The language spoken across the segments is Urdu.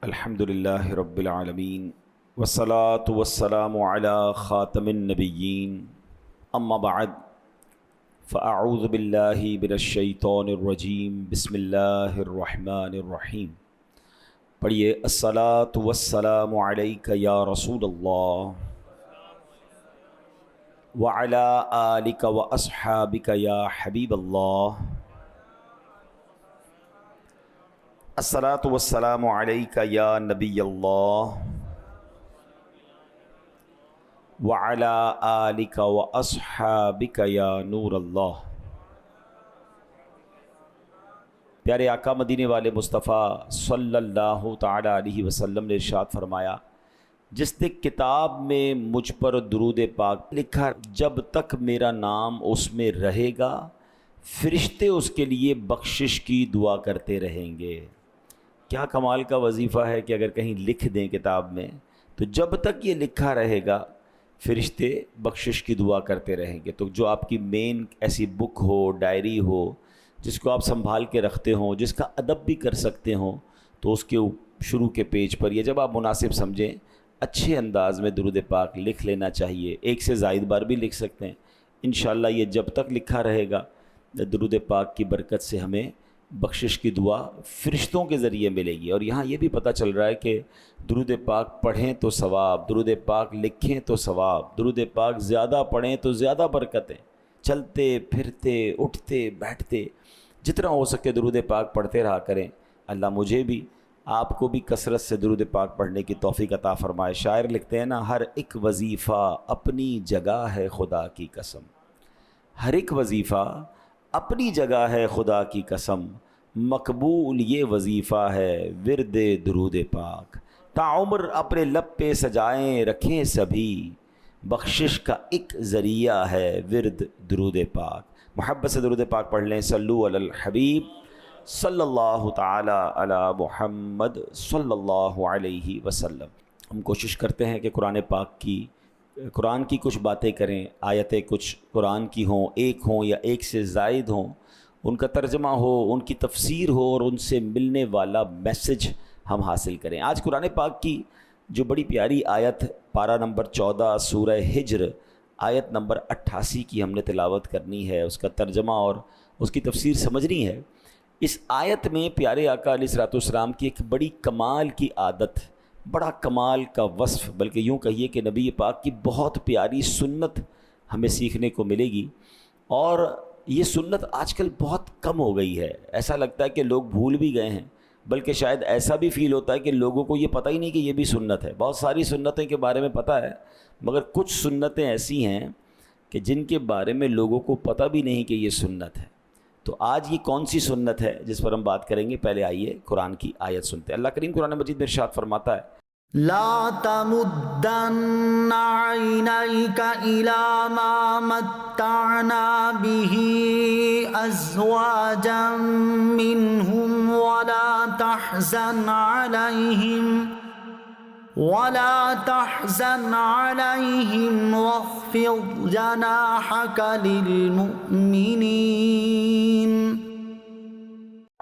الحمدللہ رب العالمین والصلاة والسلام علی خاتم النبیین اما بعد فاعوذ باللہ من الشیطان الرجیم بسم اللہ الرحمن الرحیم۔ پڑھیے الصلاة والسلام علیک یا رسول اللہ وعلی آلک واصحابک یا حبیب اللہ۔ الصلاة والسلام علیک یا نبی اللہ وعلی آلک واصحابک یا نور اللہ۔ پیارے آقا مدینے والے مصطفیٰ صلی اللہ تعالی علیہ وسلم نے ارشاد فرمایا، جس نے کتاب میں مجھ پر درود پاک لکھا، جب تک میرا نام اس میں رہے گا فرشتے اس کے لیے بخشش کی دعا کرتے رہیں گے۔ کیا کمال کا وظیفہ ہے کہ اگر کہیں لکھ دیں کتاب میں تو جب تک یہ لکھا رہے گا فرشتے بخشش کی دعا کرتے رہیں گے۔ تو جو آپ کی مین ایسی بک ہو، ڈائری ہو، جس کو آپ سنبھال کے رکھتے ہوں، جس کا ادب بھی کر سکتے ہوں، تو اس کے شروع کے پیج پر یہ جب آپ مناسب سمجھیں اچھے انداز میں درود پاک لکھ لینا چاہیے۔ ایک سے زائد بار بھی لکھ سکتے ہیں۔ انشاءاللہ یہ جب تک لکھا رہے گا درود پاک کی برکت سے ہمیں بخشش کی دعا فرشتوں کے ذریعے ملے گی۔ اور یہاں یہ بھی پتہ چل رہا ہے کہ درود پاک پڑھیں تو ثواب، درود پاک لکھیں تو ثواب، درود پاک زیادہ پڑھیں تو زیادہ برکتیں۔ چلتے پھرتے اٹھتے بیٹھتے جتنا ہو سکے درود پاک پڑھتے رہا کریں۔ اللہ مجھے بھی آپ کو بھی کثرت سے درود پاک پڑھنے کی توفیق عطا فرمائے۔ شاعر لکھتے ہیں نا، ہر ایک وظیفہ اپنی جگہ ہے خدا کی قسم، ہر ایک وظیفہ اپنی جگہ ہے خدا کی قسم، مقبول یہ وظیفہ ہے ورد درود پاک، تعمر اپنے لب پہ سجائیں رکھیں سبھی، بخشش کا ایک ذریعہ ہے ورد درود پاک۔ محبت سے درود پاک پڑھ لیں۔ صلو علی الحبیب صلی اللہ تعالی علی محمد صلی اللہ علیہ وسلم۔ ہم کوشش کرتے ہیں کہ قرآن کی کچھ باتیں کریں، آیتیں کچھ قرآن کی ہوں، ایک ہوں یا ایک سے زائد ہوں، ان کا ترجمہ ہو، ان کی تفسیر ہو اور ان سے ملنے والا میسج ہم حاصل کریں۔ آج قرآن پاک کی جو بڑی پیاری آیت پارہ نمبر 14 سورہ ہجر آیت نمبر 88 کی ہم نے تلاوت کرنی ہے، اس کا ترجمہ اور اس کی تفسیر سمجھنی ہے۔ اس آیت میں پیارے آقا علیہ الصلوۃ والسلام کی ایک بڑی کمال کی عادت، بڑا کمال کا وصف، بلکہ یوں کہیے کہ نبی پاک کی بہت پیاری سنت ہمیں سیکھنے کو ملے گی۔ اور یہ سنت آج کل بہت کم ہو گئی ہے، ایسا لگتا ہے کہ لوگ بھول بھی گئے ہیں، بلکہ شاید ایسا بھی فیل ہوتا ہے کہ لوگوں کو یہ پتہ ہی نہیں کہ یہ بھی سنت ہے۔ بہت ساری سنتیں کے بارے میں پتہ ہے، مگر کچھ سنتیں ایسی ہیں کہ جن کے بارے میں لوگوں کو پتہ بھی نہیں کہ یہ سنت ہے۔ تو آج یہ کون سی سنت ہے جس پر ہم بات کریں گے؟ پہلے آئیے قرآن کی آیت سنتے ہیں۔ اللہ کریم قرآن مجید میں ارشاد فرماتا ہے، لا تمدن عینیک الی ما متعنا به ازواجا منهم ولا تحزن علیہم واخفض جناحک للمؤمنین۔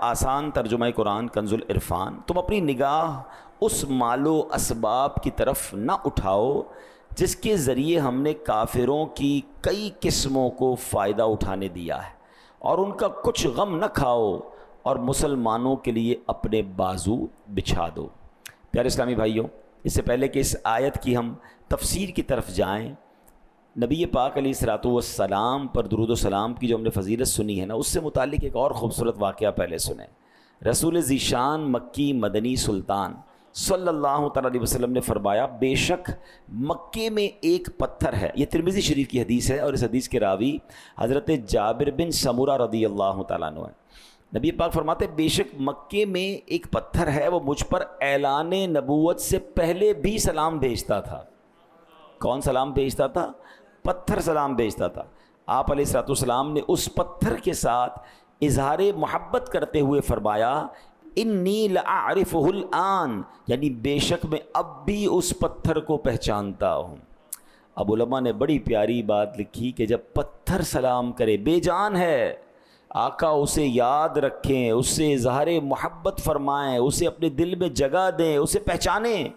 آسان ترجمہ قرآن کنز العرفان، تم اپنی نگاہ اس مال و اسباب کی طرف نہ اٹھاؤ جس کے ذریعے ہم نے کافروں کی کئی قسموں کو فائدہ اٹھانے دیا ہے، اور ان کا کچھ غم نہ کھاؤ، اور مسلمانوں کے لیے اپنے بازو بچھا دو۔ پیارے اسلامی بھائیوں، اس سے پہلے کہ اس آیت کی ہم تفسیر کی طرف جائیں، نبی پاک علیہ الصلوۃ والسلام پر درود و سلام کی جو ہم نے فضیلت سنی ہے نا، اس سے متعلق ایک اور خوبصورت واقعہ پہلے سنیں۔ رسول ذیشان مکی مدنی سلطان صلی اللہ تعالی علیہ وسلم نے فرمایا، بے شک مکے میں ایک پتھر ہے۔ یہ ترمذی شریف کی حدیث ہے، اور اس حدیث کے راوی حضرت جابر بن سمرہ رضی اللہ تعالیٰ عنہ ہے۔ نبی پاک فرماتے، بے شک مکے میں ایک پتھر ہے، وہ مجھ پر اعلان نبوت سے پہلے بھی سلام بھیجتا تھا۔ کون سلام بھیجتا تھا؟ پتھر سلام بھیجتا تھا۔ آپ علیہ الصلوۃ والسلام نے اس پتھر کے ساتھ اظہار محبت کرتے ہوئے فرمایا، انی لأعرفہ الآن، یعنی بے شک میں اب بھی اس پتھر کو پہچانتا ہوں۔ اب علماء نے بڑی پیاری بات لکھی کہ جب پتھر سلام کرے، بے جان ہے، آقا اسے یاد رکھیں، اس سے اظہار محبت فرمائیں، اسے اپنے دل میں جگہ دیں، اسے پہچانیں۔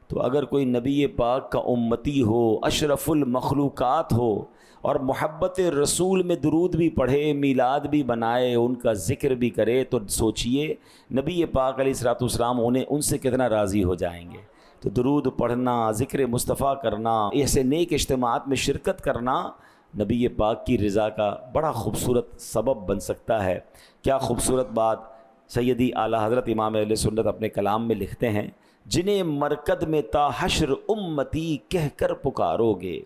تو اگر کوئی نبی پاک کا امتی ہو، اشرف المخلوقات ہو، اور محبت رسول میں درود بھی پڑھے، میلاد بھی بنائے، ان کا ذکر بھی کرے، تو سوچئے نبی پاک علیہ الصلوۃ والسلام ان سے کتنا راضی ہو جائیں گے۔ تو درود پڑھنا، ذکر مصطفیٰ کرنا، ایسے نیک اجتماعات میں شرکت کرنا نبی پاک کی رضا کا بڑا خوبصورت سبب بن سکتا ہے۔ کیا خوبصورت بات سیدی اعلیٰ حضرت امام اہل سنت اپنے کلام میں لکھتے ہیں، جنہیں مرکد میں تا حشر امتی کہہ کر پکارو گے۔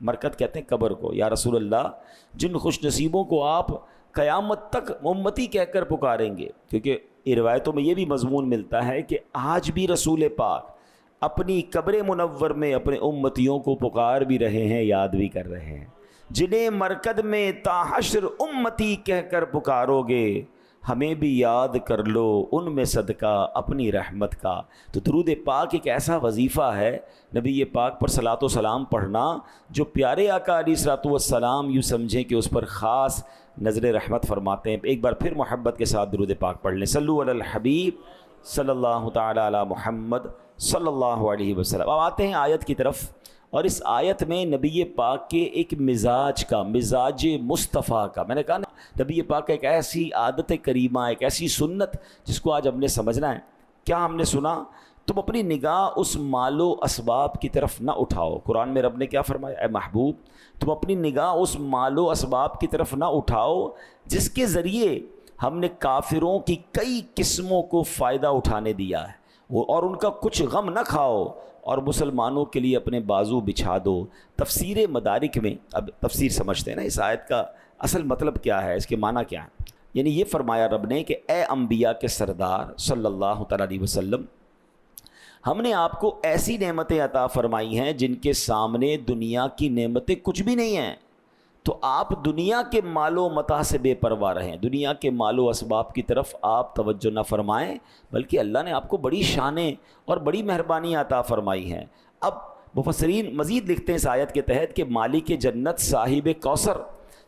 مرکد کہتے ہیں قبر کو۔ یا رسول اللہ، جن خوش نصیبوں کو آپ قیامت تک امتی کہہ کر پکاریں گے، کیونکہ روایتوں میں یہ بھی مضمون ملتا ہے کہ آج بھی رسول پاک اپنی قبر منور میں اپنے امتیوں کو پکار بھی رہے ہیں، یاد بھی کر رہے ہیں۔ جنہیں مرکد میں تا حشر امتی کہہ کر پکارو گے، ہمیں بھی یاد کر لو ان میں صدقہ اپنی رحمت کا۔ تو درود پاک ایک ایسا وظیفہ ہے نبی پاک پر صلاۃ و سلام پڑھنا، جو پیارے آقا علیہ الصلوۃ والسلام یوں سمجھیں کہ اس پر خاص نظر رحمت فرماتے ہیں۔ ایک بار پھر محبت کے ساتھ درود پاک پڑھ لیں۔ صلو علی الحبیب صلی اللہ تعالی علی محمد صلی اللہ علیہ وسلم۔ اب آتے ہیں آیت کی طرف، اور اس آیت میں نبی پاک کے ایک مزاج کا، مزاج مصطفیٰ کا، میں نے کہا نا نبی پاک کا ایک ایسی عادت کریمہ، ایک ایسی سنت جس کو آج ہم نے سمجھنا ہے۔ کیا ہم نے سنا؟ تم اپنی نگاہ اس مال و اسباب کی طرف نہ اٹھاؤ۔ قرآن میں رب نے کیا فرمایا؟ اے محبوب، تم اپنی نگاہ اس مال و اسباب کی طرف نہ اٹھاؤ جس کے ذریعے ہم نے کافروں کی کئی قسموں کو فائدہ اٹھانے دیا ہے، اور ان کا کچھ غم نہ کھاؤ، اور مسلمانوں کے لیے اپنے بازو بچھا دو۔ تفسیر مدارک میں، اب تفسیر سمجھتے ہیں نا اس آیت کا اصل مطلب کیا ہے، اس کے معنی کیا ہے۔ یعنی یہ فرمایا رب نے کہ اے انبیاء کے سردار صلی اللہ تعالیٰ علیہ وسلم، ہم نے آپ کو ایسی نعمتیں عطا فرمائی ہیں جن کے سامنے دنیا کی نعمتیں کچھ بھی نہیں ہیں، تو آپ دنیا کے مال و متاع سے بے پرواہ رہیں، دنیا کے مال و اسباب کی طرف آپ توجہ نہ فرمائیں، بلکہ اللہ نے آپ کو بڑی شانیں اور بڑی مہربانی عطا فرمائی ہیں۔ اب مفسرین مزید لکھتے ہیں اس آیت کے تحت کہ مالک جنت صاحب کوثر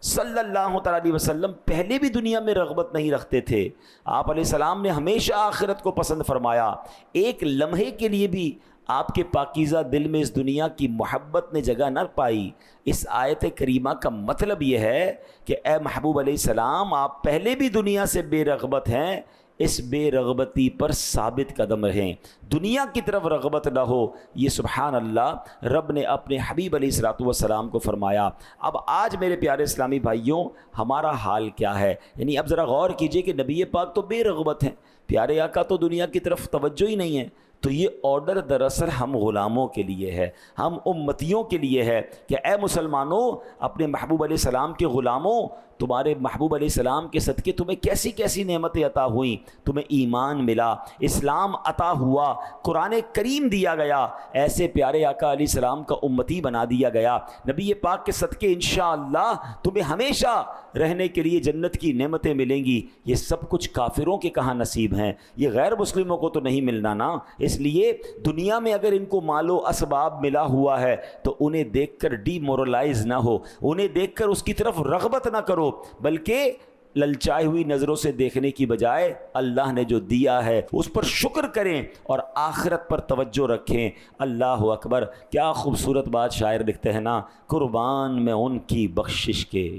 صلی اللہ تعالیٰ علیہ وسلم پہلے بھی دنیا میں رغبت نہیں رکھتے تھے۔ آپ علیہ السلام نے ہمیشہ آخرت کو پسند فرمایا، ایک لمحے کے لیے بھی آپ کے پاکیزہ دل میں اس دنیا کی محبت نے جگہ نہ پائی۔ اس آیت کریمہ کا مطلب یہ ہے کہ اے محبوب علیہ السلام، آپ پہلے بھی دنیا سے بے رغبت ہیں، اس بے رغبتی پر ثابت قدم رہیں، دنیا کی طرف رغبت نہ ہو۔ یہ سبحان اللہ رب نے اپنے حبیب علیہ الصلوۃ والسلام کو فرمایا۔ اب آج میرے پیارے اسلامی بھائیوں، ہمارا حال کیا ہے؟ یعنی اب ذرا غور کیجئے کہ نبی پاک تو بے رغبت ہیں، پیارے آقا تو دنیا کی طرف توجہ ہی نہیں ہے۔ تو یہ آرڈر دراصل ہم غلاموں کے لیے ہے، ہم امتیوں کے لیے ہے کہ اے مسلمانوں، اپنے محبوب علیہ السلام کے غلاموں، تمہارے محبوب علیہ السلام کے صدقے تمہیں کیسی کیسی نعمتیں عطا ہوئیں، تمہیں ایمان ملا، اسلام عطا ہوا، قرآن کریم دیا گیا، ایسے پیارے آقا علیہ السلام کا امتی بنا دیا گیا، نبی پاک کے صدقے انشاءاللہ تمہیں ہمیشہ رہنے کے لیے جنت کی نعمتیں ملیں گی۔ یہ سب کچھ کافروں کے کہاں نصیب ہیں، یہ غیر مسلموں کو تو نہیں ملنا نا۔ اس لیے دنیا میں اگر ان کو مال و اسباب ملا ہوا ہے تو انہیں دیکھ کر ڈی مورلائز نہ ہو، انہیں دیکھ کر اس کی طرف رغبت نہ کرو، بلکہ للچائی ہوئی نظروں سے دیکھنے کی بجائے اللہ نے جو دیا ہے اس پر شکر کریں اور آخرت پر توجہ رکھیں۔ اللہ اکبر، کیا خوبصورت بات شاعر لکھتے ہیں نا، قربان میں ان کی بخشش کے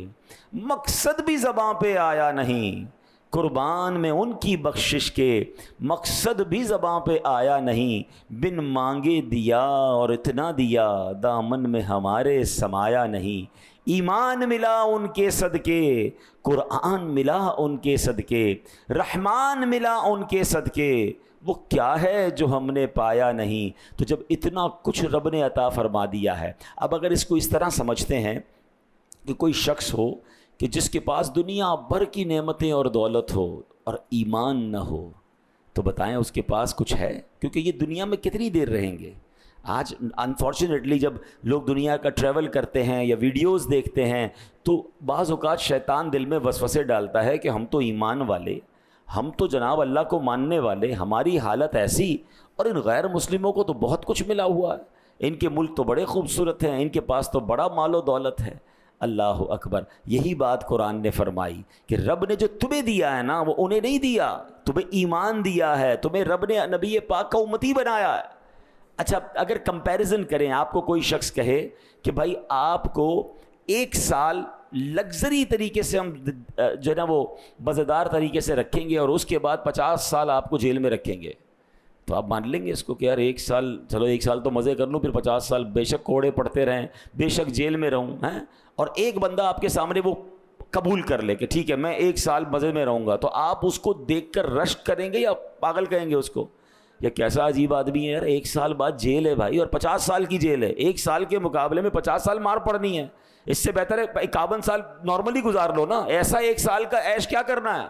مقصد بھی زباں پہ آیا نہیں، قربان میں ان کی بخشش کے مقصد بھی زباں پہ آیا نہیں، بن مانگے دیا اور اتنا دیا، دامن میں ہمارے سمایا نہیں، ایمان ملا ان کے صدقے، قرآن ملا ان کے صدقے، رحمان ملا ان کے صدقے، وہ کیا ہے جو ہم نے پایا نہیں۔ تو جب اتنا کچھ رب نے عطا فرما دیا ہے، اب اگر اس کو اس طرح سمجھتے ہیں کہ کوئی شخص ہو کہ جس کے پاس دنیا بھر کی نعمتیں اور دولت ہو اور ایمان نہ ہو، تو بتائیں اس کے پاس کچھ ہے؟ کیونکہ یہ دنیا میں کتنی دیر رہیں گے۔ آج انفارچونیٹلی جب لوگ دنیا کا ٹریول کرتے ہیں یا ویڈیوز دیکھتے ہیں تو بعض اوقات شیطان دل میں وسوسے ڈالتا ہے کہ ہم تو ایمان والے، ہم تو جناب اللہ کو ماننے والے، ہماری حالت ایسی، اور ان غیر مسلموں کو تو بہت کچھ ملا ہوا ہے، ان کے ملک تو بڑے خوبصورت ہیں، ان کے پاس تو بڑا مال و دولت ہے۔ اللہ اکبر. یہی بات قرآن نے فرمائی کہ رب نے جو تمہیں دیا ہے نا وہ انہیں نہیں دیا, تمہیں ایمان دیا ہے, تمہیں رب نے نبی پاک کا امتی بنایا ہے. اچھا اگر کمپیریزن کریں, آپ کو کوئی شخص کہے کہ بھائی آپ کو 1 سال لگژری طریقے سے ہم جو ہے نا وہ مزیدار طریقے سے رکھیں گے اور اس کے بعد 50 سال آپ کو جیل میں رکھیں گے, تو آپ مان لیں گے اس کو کہ یار 1 سال, چلو 1 سال تو مزے کر لوں, پھر 50 سال بے شک کوڑے پڑتے رہیں, بے شک جیل میں رہوں ہیں. اور ایک بندہ آپ کے سامنے وہ قبول کر لے کہ ٹھیک ہے میں 1 سال مزے میں رہوں گا, تو آپ اس کو دیکھ کر رشک کریں گے یا پاگل کہیں گے اس کو؟ یا کیسا عجیب آدمی ہے یار, 1 سال بعد جیل ہے بھائی اور 50 سال کی جیل ہے, 1 سال کے مقابلے میں 50 سال مار پڑنی ہے, اس سے بہتر ہے 51 سال نارملی گزار لو نا, ایسا 1 سال کا عیش کیا کرنا ہے.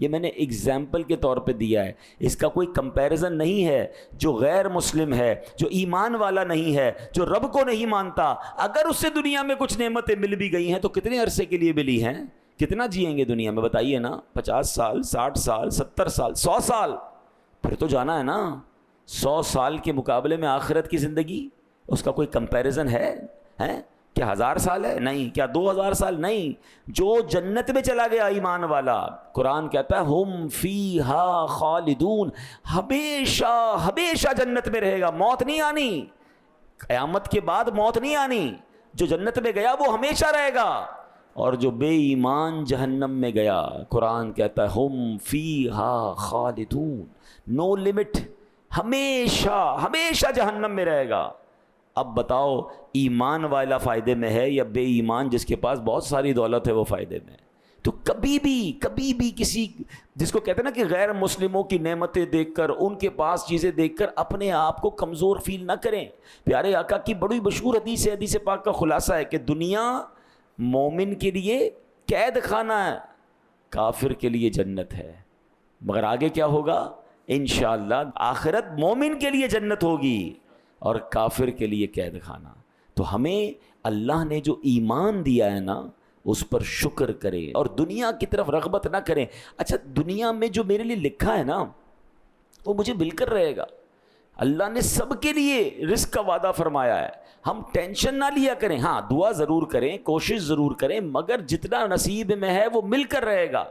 یہ میں نے ایگزامپل کے طور پہ دیا ہے, اس کا کوئی کمپیریزن نہیں ہے. جو غیر مسلم ہے, جو ایمان والا نہیں ہے, جو رب کو نہیں مانتا, اگر اس سے دنیا میں کچھ نعمتیں مل بھی گئی ہیں تو کتنے عرصے کے لیے ملی ہیں, کتنا جئیں گے دنیا میں بتائیے نا, 50 سال, 60 سال, 70 سال, 100 سال, پھر تو جانا ہے نا. 100 سال کے مقابلے میں آخرت کی زندگی, اس کا کوئی کمپیریزن ہے؟ کیا 1000 سال ہے؟ نہیں. کیا 2000 سال؟ نہیں. جو جنت میں چلا گیا ایمان والا, قرآن کہتا ہے ہم فیہا خالدون, ہمیشہ ہمیشہ جنت میں رہے گا, موت نہیں آنی, قیامت کے بعد موت نہیں آنی. جو جنت میں گیا وہ ہمیشہ رہے گا, اور جو بے ایمان جہنم میں گیا, قرآن کہتا ہے ہم فیہا خالدون, نو لمٹ, ہمیشہ ہمیشہ جہنم میں رہے گا. اب بتاؤ ایمان والا فائدے میں ہے یا بے ایمان جس کے پاس بہت ساری دولت ہے وہ فائدے میں ہے؟ تو کبھی بھی کسی, جس کو کہتے ہیں نا کہ غیر مسلموں کی نعمتیں دیکھ کر, ان کے پاس چیزیں دیکھ کر اپنے آپ کو کمزور فیل نہ کریں. پیارے آقا کی بڑی مشہور حدیث ہے, حدیث پاک کا خلاصہ ہے کہ دنیا مومن کے لیے قید خانہ ہے, کافر کے لیے جنت ہے. مگر آگے کیا ہوگا؟ انشاءاللہ آخرت مومن کے لیے جنت ہوگی اور کافر کے لیے قید خانہ. تو ہمیں اللہ نے جو ایمان دیا ہے نا اس پر شکر کریں اور دنیا کی طرف رغبت نہ کریں. اچھا دنیا میں جو میرے لیے لکھا ہے نا وہ مجھے مل کر رہے گا. اللہ نے سب کے لیے رزق کا وعدہ فرمایا ہے, ہم ٹینشن نہ لیا کریں. ہاں دعا ضرور کریں, کوشش ضرور کریں, مگر جتنا نصیب میں ہے وہ مل کر رہے گا.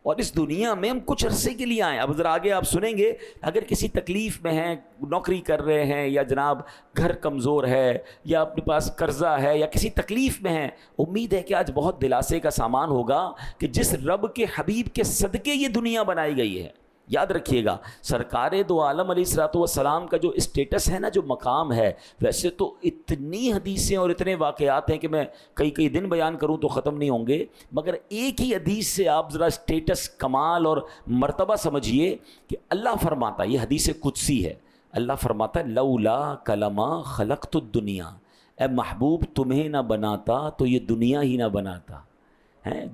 اور اس دنیا میں ہم کچھ عرصے کے لیے آئیں. اب ذرا آگے آپ سنیں گے, اگر کسی تکلیف میں ہیں, نوکری کر رہے ہیں, یا جناب گھر کمزور ہے, یا اپنے پاس قرضہ ہے, یا کسی تکلیف میں ہیں, امید ہے کہ آج بہت دلاسے کا سامان ہوگا کہ جس رب کے حبیب کے صدقے یہ دنیا بنائی گئی ہے. یاد رکھیے گا سرکار دو عالم علیہ الصلوۃ والسلام کا جو اسٹیٹس ہے نا, جو مقام ہے, ویسے تو اتنی حدیثیں اور اتنے واقعات ہیں کہ میں کئی دن بیان کروں تو ختم نہیں ہوں گے, مگر ایک ہی حدیث سے آپ ذرا اسٹیٹس, کمال اور مرتبہ سمجھیے کہ اللہ فرماتا ہے, یہ حدیث قدسی ہے, اللہ فرماتا ہے لولا کلمہ خلقت الدنیا, اے محبوب تمہیں نہ بناتا تو یہ دنیا ہی نہ بناتا.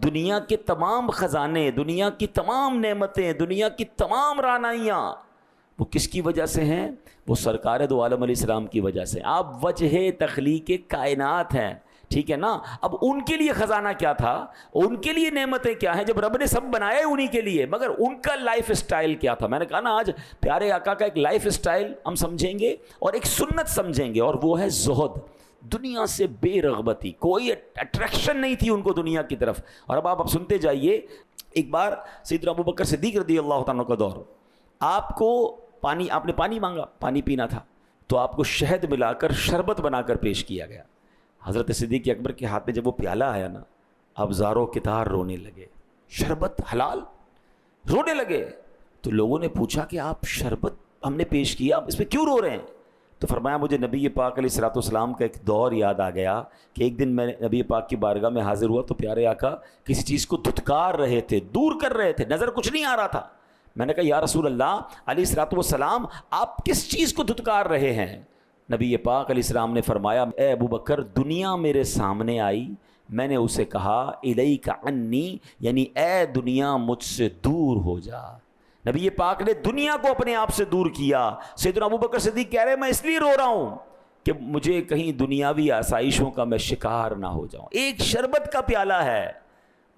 دنیا کے تمام خزانے, دنیا کی تمام نعمتیں, دنیا کی تمام رعنائیاں وہ کس کی وجہ سے ہیں؟ وہ سرکار دو عالم علیہ السلام کی وجہ سے. آپ وجہ تخلیق کائنات ہیں, ٹھیک ہے نا. اب ان کے لیے خزانہ کیا تھا, ان کے لیے نعمتیں کیا ہیں, جب رب نے سب بنایا انہی کے لیے, مگر ان کا لائف اسٹائل کیا تھا. میں نے کہا نا آج پیارے آقا کا ایک لائف اسٹائل ہم سمجھیں گے اور ایک سنت سمجھیں گے, اور وہ ہے زہد, دنیا سے بے رغبتی, کوئی اٹریکشن نہیں تھی ان کو دنیا کی طرف. اور اب آپ سنتے جائیے. ایک بار سیدنا ابوبکر صدیق رضی اللہ تعالیٰ کا دور, آپ کو پانی, آپ نے پانی مانگا, پانی پینا تھا, تو آپ کو شہد ملا کر شربت بنا کر پیش کیا گیا. حضرت صدیق اکبر کے ہاتھ میں جب وہ پیالہ آیا نا, اب زاروں کتار رونے لگے. شربت حلال, رونے لگے. تو لوگوں نے پوچھا کہ آپ شربت ہم نے پیش کیا, آپ اس پہ کیوں رو رہے ہیں؟ تو فرمایا مجھے نبی پاک علیہ الصلوۃ والسلام کا ایک دور یاد آ گیا کہ ایک دن میں نبی پاک کی بارگاہ میں حاضر ہوا تو پیارے آقا کسی چیز کو دھتکار رہے تھے, دور کر رہے تھے, نظر کچھ نہیں آ رہا تھا. میں نے کہا یا رسول اللہ علیہ الصلوۃ والسلام آپ کس چیز کو دھتکار رہے ہیں؟ نبی پاک علیہ السلام نے فرمایا اے ابو بکر, دنیا میرے سامنے آئی, میں نے اسے کہا الیک عنی, یعنی اے دنیا مجھ سے دور ہو جا. نبی پاک نے دنیا کو اپنے آپ سے دور کیا. سیدنا ابوبکر صدیق کہہ رہے میں اس لیے رو رہا ہوں کہ مجھے کہیں دنیاوی آسائشوں کا میں شکار نہ ہو جاؤں. ایک شربت کا پیالہ ہے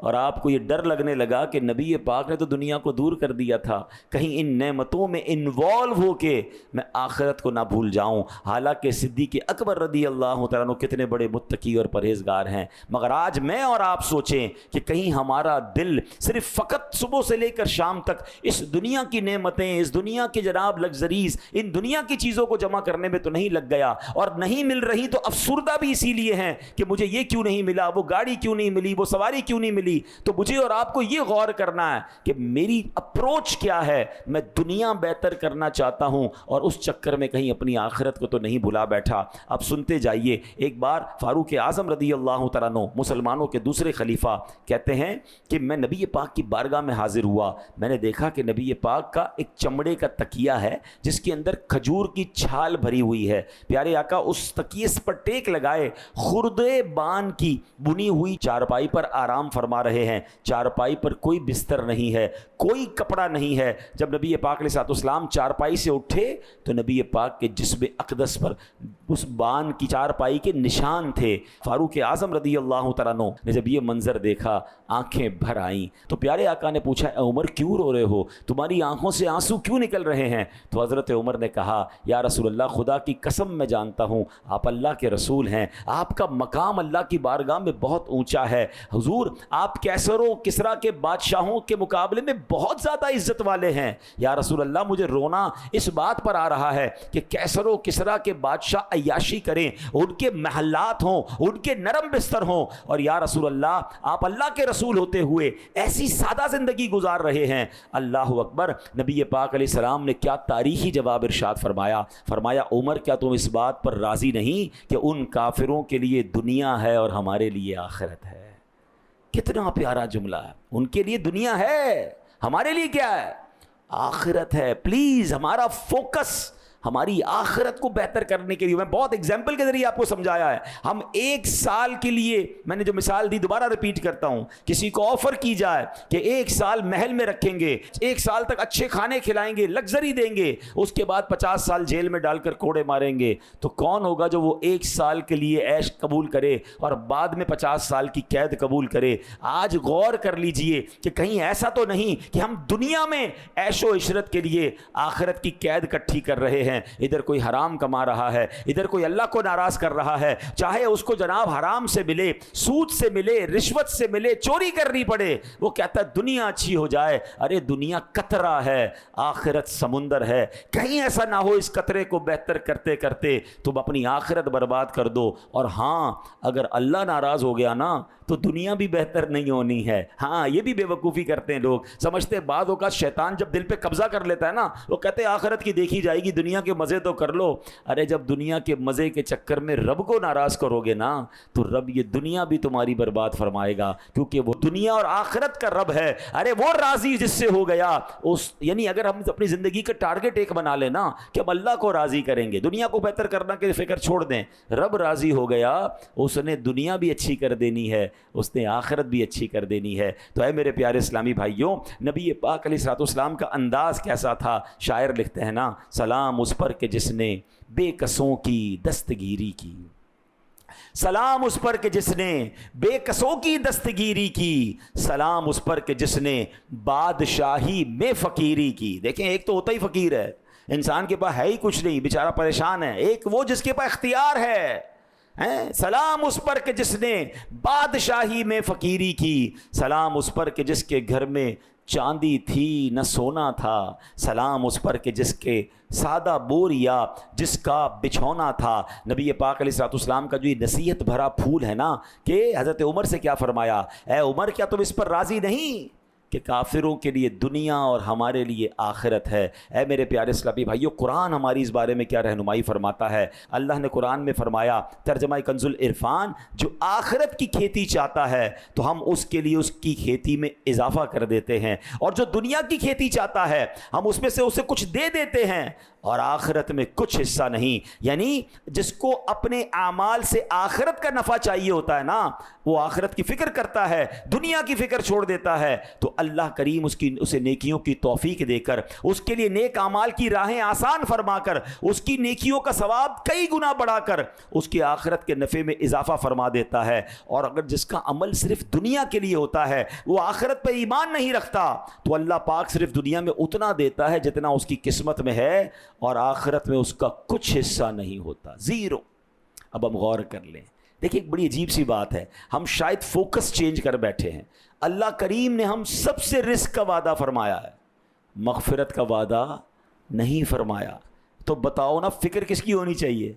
اور آپ کو یہ ڈر لگنے لگا کہ نبی پاک نے تو دنیا کو دور کر دیا تھا، کہیں ان نعمتوں میں انوالو ہو کے میں آخرت کو نہ بھول جاؤں۔ حالانکہ صدیق اکبر رضی اللہ تعالیٰ عنہ کتنے بڑے متقی اور پرہیزگار ہیں، مگر آج میں اور آپ سوچیں کہ کہیں ہمارا دل صرف فقط صبح سے لے کر شام تک اس دنیا کی نعمتیں، اس دنیا کی جناب لگژریز، ان دنیا کی چیزوں کو جمع کرنے میں تو نہیں لگ گیا، اور نہیں مل رہی تو افسردہ بھی اسی لیے ہیں کہ مجھے یہ کیوں نہیں ملا، وہ گاڑی کیوں نہیں ملی، وہ سواری کیوں نہیں ملی۔ تو مجھے اور آپ کو یہ غور کرنا ہے کہ میری اپروچ کیا ہے، میں دنیا بہتر کرنا چاہتا ہوں اور اس چکر میں کہیں اپنی آخرت کو تو نہیں بھلا بیٹھا۔ اب سنتے جائیے، ایک بار فاروق اعظم رضی اللہ تعالیٰ عنہ مسلمانوں کے دوسرے خلیفہ کہتے ہیں کہ میں نبی پاک کی بارگاہ میں حاضر ہوا، میں نے دیکھا کہ نبی پاک کا ایک چمڑے کا تکیہ ہے جس کے اندر کھجور کی چھال بھری ہوئی ہے، پیارے آقا اس تکیے پر ٹیک لگائے خردے بان کی بنی ہوئی چارپائی پر آرام فرما رہے ہیں، چارپائی پر کوئی بستر نہیں ہے، کوئی کپڑا نہیں ہے۔ جب نبی پاک علیہ السلام چارپائی سے اٹھے تو نبی پاک کے جسم اقدس پر اس بان کی چارپائی کے نشان تھے۔ فاروق اعظم رضی اللہ تعالیٰ عنہ نے جب یہ منظر دیکھا آنکھیں بھر آئیں، تو پیارے آقا نے پوچھا اے عمر کیوں رو رہے ہو، تمہاری آنکھوں سے آنسو کیوں نکل رہے ہیں؟ تو حضرت عمر نے کہا یا رسول اللہ، خدا کی قسم میں جانتا ہوں آپ اللہ کے رسول ہیں، آپ کا مقام اللہ کی بارگاہ میں بہت اونچا ہے، حضور آپ کیسر و کسریٰ کے بادشاہوں کے مقابلے میں بہت زیادہ عزت والے ہیں۔ یا رسول اللہ مجھے رونا اس بات پر آ رہا ہے کہ کیسر و کسریٰ کے بادشاہ عیاشی کریں، ان کے محلات ہوں، ان کے نرم بستر ہوں، اور یا رسول اللہ آپ اللہ کے رسول ہوتے ہوئے ایسی سادہ زندگی گزار رہے ہیں۔ اللہ اکبر۔ نبی پاک علیہ السلام نے کیا تاریخی جواب ارشاد فرمایا عمر کیا تم اس بات پر راضی نہیں کہ ان کافروں کے لیے دنیا ہے اور ہمارے لیے آخرت ہے؟ کتنا پیارا جملہ ہے، ان کے لیے دنیا ہے، ہمارے لیے کیا ہے؟ آخرت ہے۔ پلیز ہمارا فوکس ہماری آخرت کو بہتر کرنے کے لیے، میں بہت ایگزامپل کے ذریعے آپ کو سمجھایا ہے، ہم ایک سال کے لیے، میں نے جو مثال دی دوبارہ ریپیٹ کرتا ہوں، کسی کو آفر کی جائے کہ ایک سال محل میں رکھیں گے، ایک سال تک اچھے کھانے کھلائیں گے، لگژری دیں گے، اس کے بعد 50 سال جیل میں ڈال کر کوڑے ماریں گے، تو کون ہوگا جو وہ ایک سال کے لیے عیش قبول کرے اور بعد میں 50 سال کی قید قبول کرے؟ آج غور کر لیجئے کہ کہیں ایسا تو نہیں کہ ہم دنیا میں عیش و عشرت کے لیے آخرت کی قید کٹھی کر رہے ہیں، ادھر کوئی حرام کما رہا ہے، ادھر کوئی اللہ کو ناراض کر رہا ہے، چاہے اس کو جناب حرام سے ملے، سود سے ملے، رشوت سے ملے، چوری کرنی پڑے، وہ کہتا ہے دنیا اچھی ہو جائے۔ ارے دنیا قطرہ ہے، آخرت سمندر ہے، کہیں ایسا نہ ہو اس قطرے کو بہتر کرتے کرتے تم اپنی آخرت برباد کر دو۔ اور ہاں اگر اللہ ناراض ہو گیا نا تو دنیا بھی بہتر نہیں ہونی ہے۔ ہاں یہ بھی بے وقوفی کرتے ہیں لوگ، سمجھتے ہیں بعض اوقات شیطان جب دل پہ قبضہ کر لیتا ہے نا، وہ کہتے ہیں آخرت کی دیکھی جائے گی، دنیا کے مزے تو کر لو۔ ارے جب دنیا کے مزے کے چکر میں رب کو ناراض کرو گے نا تو رب یہ دنیا بھی تمہاری برباد فرمائے گا، کیونکہ وہ دنیا اور آخرت کا رب ہے۔ ارے وہ راضی جس سے ہو گیا اس، یعنی اگر ہم اپنی زندگی کا ٹارگٹ ایک بنا لیں نا کہ ہم اللہ کو راضی کریں گے، دنیا کو بہتر کرنا کی فکر چھوڑ دیں، رب راضی ہو گیا، اس نے دنیا بھی اچھی کر دینی ہے، اس نے آخرت بھی اچھی کر دینی ہے۔ تو اے میرے پیارے اسلامی بھائیوں، نبی پاک علیہ السلام کا انداز کیسا تھا؟ شاعر لکھتے ہیں نا، سلام اس پر کہ جس نے بے کسوں کی دستگیری کی، سلام اس پر کہ جس نے بے کسوں کی دستگیری کی، سلام اس پر کہ جس نے بادشاہی میں فقیری کی۔ دیکھیں ایک تو ہوتا ہی فقیر ہے، انسان کے پاس ہے ہی کچھ نہیں، بیچارہ پریشان ہے، ایک وہ جس کے پاس اختیار ہے۔ سلام اس پر کہ جس نے بادشاہی میں فقیری کی، سلام اس پر کہ جس کے گھر میں چاندی تھی نہ سونا تھا، سلام اس پر کہ جس کے سادہ بوریا جس کا بچھونا تھا۔ نبی پاک علیہ السلام کا جو یہ نصیحت بھرا پھول ہے نا، کہ حضرت عمر سے کیا فرمایا، اے عمر کیا تم اس پر راضی نہیں کہ کافروں کے لیے دنیا اور ہمارے لیے آخرت ہے؟ اے میرے پیارے اسلامی بھائیو، قرآن ہماری اس بارے میں کیا رہنمائی فرماتا ہے؟ اللہ نے قرآن میں فرمایا، ترجمہ کنز العرفان، جو آخرت کی کھیتی چاہتا ہے تو ہم اس کے لیے اس کی کھیتی میں اضافہ کر دیتے ہیں، اور جو دنیا کی کھیتی چاہتا ہے ہم اس میں سے اسے کچھ دے دیتے ہیں۔ اور آخرت میں کچھ حصہ نہیں. یعنی جس کو اپنے اعمال سے آخرت کا نفع چاہیے ہوتا ہے نا، وہ آخرت کی فکر کرتا ہے، دنیا کی فکر چھوڑ دیتا ہے، تو اللہ کریم اسے نیکیوں کی توفیق دے کر، اس کے لیے نیک اعمال کی راہیں آسان فرما کر، اس کی نیکیوں کا ثواب کئی گنا بڑھا کر اس کی آخرت کے نفع میں اضافہ فرما دیتا ہے. اور اگر جس کا عمل صرف دنیا کے لیے ہوتا ہے، وہ آخرت پہ ایمان نہیں رکھتا، تو اللہ پاک صرف دنیا میں اتنا دیتا ہے جتنا اس کی قسمت میں ہے، اور آخرت میں اس کا کچھ حصہ نہیں ہوتا، زیرو. اب ہم غور کر لیں، دیکھیں ایک بڑی عجیب سی بات ہے، ہم شاید فوکس چینج کر بیٹھے ہیں. اللہ کریم نے ہم سب سے رزق کا وعدہ فرمایا ہے، مغفرت کا وعدہ نہیں فرمایا. تو بتاؤ نا، فکر کس کی ہونی چاہیے؟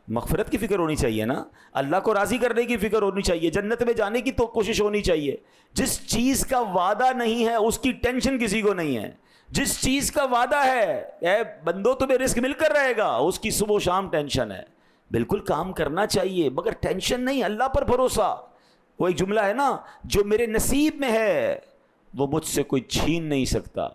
مغفرت کی فکر ہونی چاہیے نا، اللہ کو راضی کرنے کی فکر ہونی چاہیے، جنت میں جانے کی تو کوشش ہونی چاہیے. جس چیز کا وعدہ نہیں ہے اس کی ٹینشن کسی کو نہیں ہے. جس چیز کا وعدہ ہے، اے بندو تمہیں رزق مل کر رہے گا، اس کی صبح و شام ٹینشن ہے. بالکل کام کرنا چاہیے مگر ٹینشن نہیں، اللہ پر بھروسہ. وہ ایک جملہ ہے نا، جو میرے نصیب میں ہے وہ مجھ سے کوئی چھین نہیں سکتا،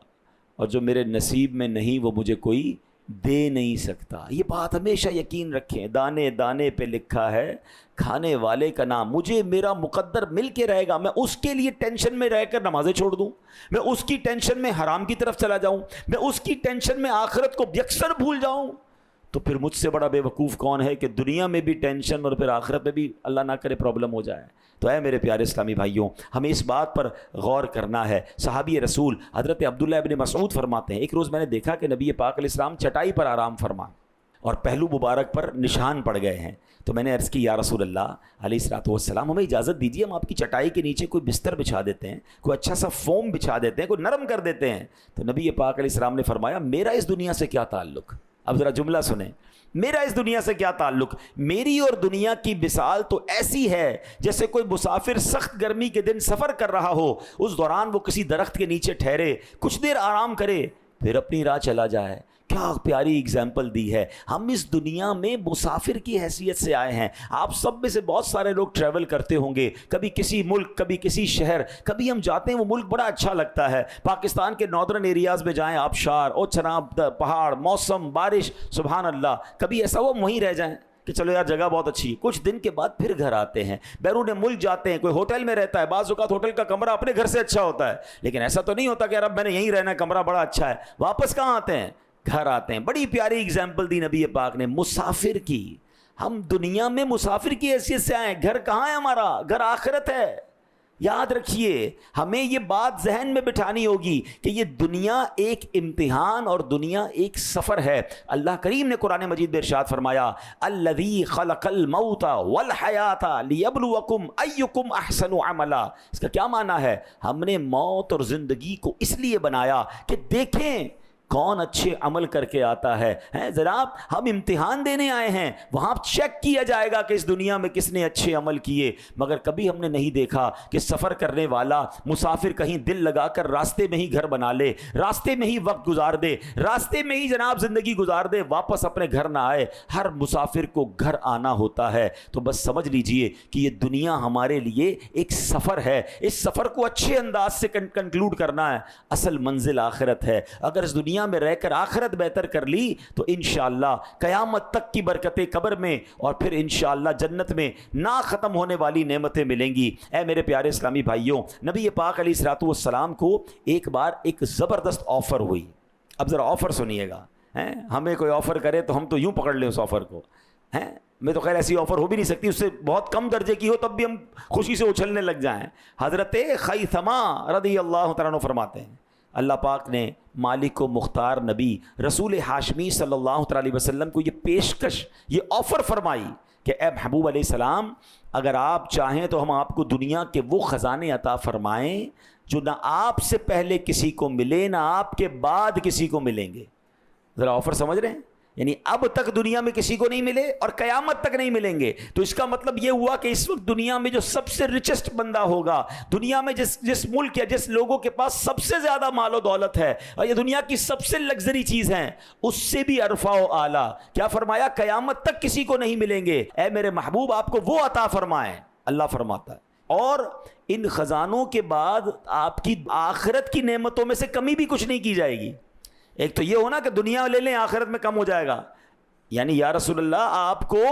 اور جو میرے نصیب میں نہیں وہ مجھے کوئی دے نہیں سکتا. یہ بات ہمیشہ یقین رکھیں، دانے دانے پہ لکھا ہے کھانے والے کا نام. مجھے میرا مقدر مل کے رہے گا، میں اس کے لیے ٹینشن میں رہ کر نمازیں چھوڑ دوں، میں اس کی ٹینشن میں حرام کی طرف چلا جاؤں، میں اس کی ٹینشن میں آخرت کو یکسر بھول جاؤں، تو پھر مجھ سے بڑا بے وقوف کون ہے کہ دنیا میں بھی ٹینشن اور پھر آخرت میں بھی اللہ نہ کرے پرابلم ہو جائے. تو اے میرے پیارے اسلامی بھائیوں، ہمیں اس بات پر غور کرنا ہے. صحابی رسول حضرت عبداللہ ابن مسعود فرماتے ہیں، ایک روز میں نے دیکھا کہ نبی پاک علیہ السلام چٹائی پر آرام فرما اور پہلو مبارک پر نشان پڑ گئے ہیں. تو میں نے عرض کی، یا رسول اللہ علیہ الصلوۃ والسلام، ہمیں اجازت دیجیے، ہم آپ کی چٹائی کے نیچے کوئی بستر بچھا دیتے ہیں، کوئی اچھا سا فوم بچھا دیتے ہیں، کوئی نرم کر دیتے ہیں. تو نبی پاک علیہ السلام نے فرمایا، میرا اس دنیا سے کیا تعلق؟ اب ذرا جملہ سنیں، میرا اس دنیا سے کیا تعلق؟ میری اور دنیا کی مثال تو ایسی ہے جیسے کوئی مسافر سخت گرمی کے دن سفر کر رہا ہو، اس دوران وہ کسی درخت کے نیچے ٹھہرے، کچھ دیر آرام کرے، پھر اپنی راہ چلا جائے. کیا پیاری اگزامپل دی ہے. ہم اس دنیا میں مسافر کی حیثیت سے آئے ہیں. آپ سب میں سے بہت سارے لوگ ٹریول کرتے ہوں گے، کبھی کسی ملک، کبھی کسی شہر، کبھی ہم جاتے ہیں وہ ملک بڑا اچھا لگتا ہے. پاکستان کے ناردرن ایریاز میں جائیں، آبشار اور چناب، پہاڑ، موسم، بارش، سبحان اللہ. کبھی ایسا وہ وہیں رہ جائیں کہ چلو یار جگہ بہت اچھی. کچھ دن کے بعد پھر گھر آتے ہیں، بیرون ملک جاتے ہیں، کوئی ہوٹل میں رہتا ہے، بعض اوقات ہوٹل کا کمرہ اپنے گھر سے اچھا ہوتا ہے، لیکن ایسا تو نہیں ہوتا کہ یار اب میں نے یہیں رہنا ہے، کمرہ بڑا اچھا ہے. واپس کہاں آتے ہیں؟ گھر آتے ہیں. بڑی پیاری اگزامپل دی نبی پاک نے مسافر کی. ہم دنیا میں مسافر کی حیثیت سے آئے، گھر کہاں ہے ہمارا؟ گھر آخرت ہے. یاد رکھیے، ہمیں یہ بات ذہن میں بٹھانی ہوگی کہ یہ دنیا ایک امتحان اور دنیا ایک سفر ہے. اللہ کریم نے قرآن مجید میں ارشاد فرمایا، الذی خلق الموت والحیات لیبلوکم ایکم احسن عملا. اس کا کیا معنی ہے؟ ہم نے موت اور زندگی کو اس لیے بنایا کہ دیکھیں کون اچھے عمل کر کے آتا ہے. جناب ہم امتحان دینے آئے ہیں، وہاں چیک کیا جائے گا کہ اس دنیا میں کس نے اچھے عمل کیے. مگر کبھی ہم نے نہیں دیکھا کہ سفر کرنے والا مسافر کہیں دل لگا کر راستے میں ہی گھر بنا لے، راستے میں ہی وقت گزار دے، راستے میں ہی جناب زندگی گزار دے، واپس اپنے گھر نہ آئے. ہر مسافر کو گھر آنا ہوتا ہے. تو بس سمجھ لیجئے کہ یہ دنیا ہمارے لیے ایک سفر ہے. اس سفر کو اچھے انداز سے کنکلوڈ کرنا ہے. اصل منزل آخرت ہے. اگر اس دنیا میں رہ کر آخرت بہتر کر لی تو انشاءاللہ قیامت تک کی برکتیں قبر میں اور پھر انشاءاللہ جنت میں نا ختم ہونے والی نعمتیں ملیں گی. اے میرے پیارے اسلامی بھائیوں، نبی پاک علیہ الصلوۃ والسلام کو ایک بار ایک زبردست آفر ہوئی. اب ذرا آفر سنیے گا. ہمیں کوئی آفر کرے تو ہم تو یوں پکڑ لیں اس آفر کو. میں تو خیر ایسی آفر ہو بھی نہیں سکتی، اس سے بہت کم درجے کی ہو تب بھی ہم خوشی سے اچھلنے لگ جائیں. حضرت خیثمہ رضی اللہ تعالیٰ عنہ فرماتے ہیں، اللہ پاک نے مالک و مختار نبی رسول ہاشمی صلی اللہ علیہ وسلم کو یہ پیشکش، یہ آفر فرمائی کہ اے محبوب علیہ السلام، اگر آپ چاہیں تو ہم آپ کو دنیا کے وہ خزانے عطا فرمائیں جو نہ آپ سے پہلے کسی کو ملے، نہ آپ کے بعد کسی کو ملیں گے. ذرا آفر سمجھ رہے ہیں؟ یعنی اب تک دنیا میں کسی کو نہیں ملے اور قیامت تک نہیں ملیں گے. تو اس کا مطلب یہ ہوا کہ اس وقت دنیا میں جو سب سے ریچسٹ بندہ ہوگا، دنیا میں جس ملک یا جس لوگوں کے پاس سب سے زیادہ مال و دولت ہے اور یہ دنیا کی سب سے لگژری چیز ہیں، اس سے بھی ارفع و اعلیٰ، کیا فرمایا؟ قیامت تک کسی کو نہیں ملیں گے. اے میرے محبوب آپ کو وہ عطا فرمائیں. اللہ فرماتا ہے، اور ان خزانوں کے بعد آپ کی آخرت کی نعمتوں میں سے کمی بھی کچھ نہیں کی جائے گی. ایک تو یہ ہونا کہ دنیا لے لیں آخرت میں کم ہو جائے گا، یعنی یا رسول اللہ آپ کو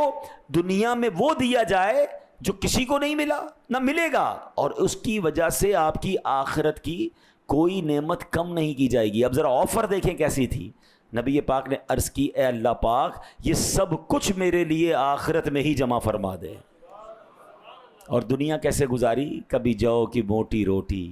دنیا میں وہ دیا جائے جو کسی کو نہیں ملا نہ ملے گا، اور اس کی وجہ سے آپ کی آخرت کی کوئی نعمت کم نہیں کی جائے گی۔ اب ذرا آفر دیکھیں کیسی تھی، نبی پاک نے عرض کی اے اللہ پاک یہ سب کچھ میرے لیے آخرت میں ہی جمع فرما دے۔ اور دنیا کیسے گزاری، کبھی جو کی موٹی روٹی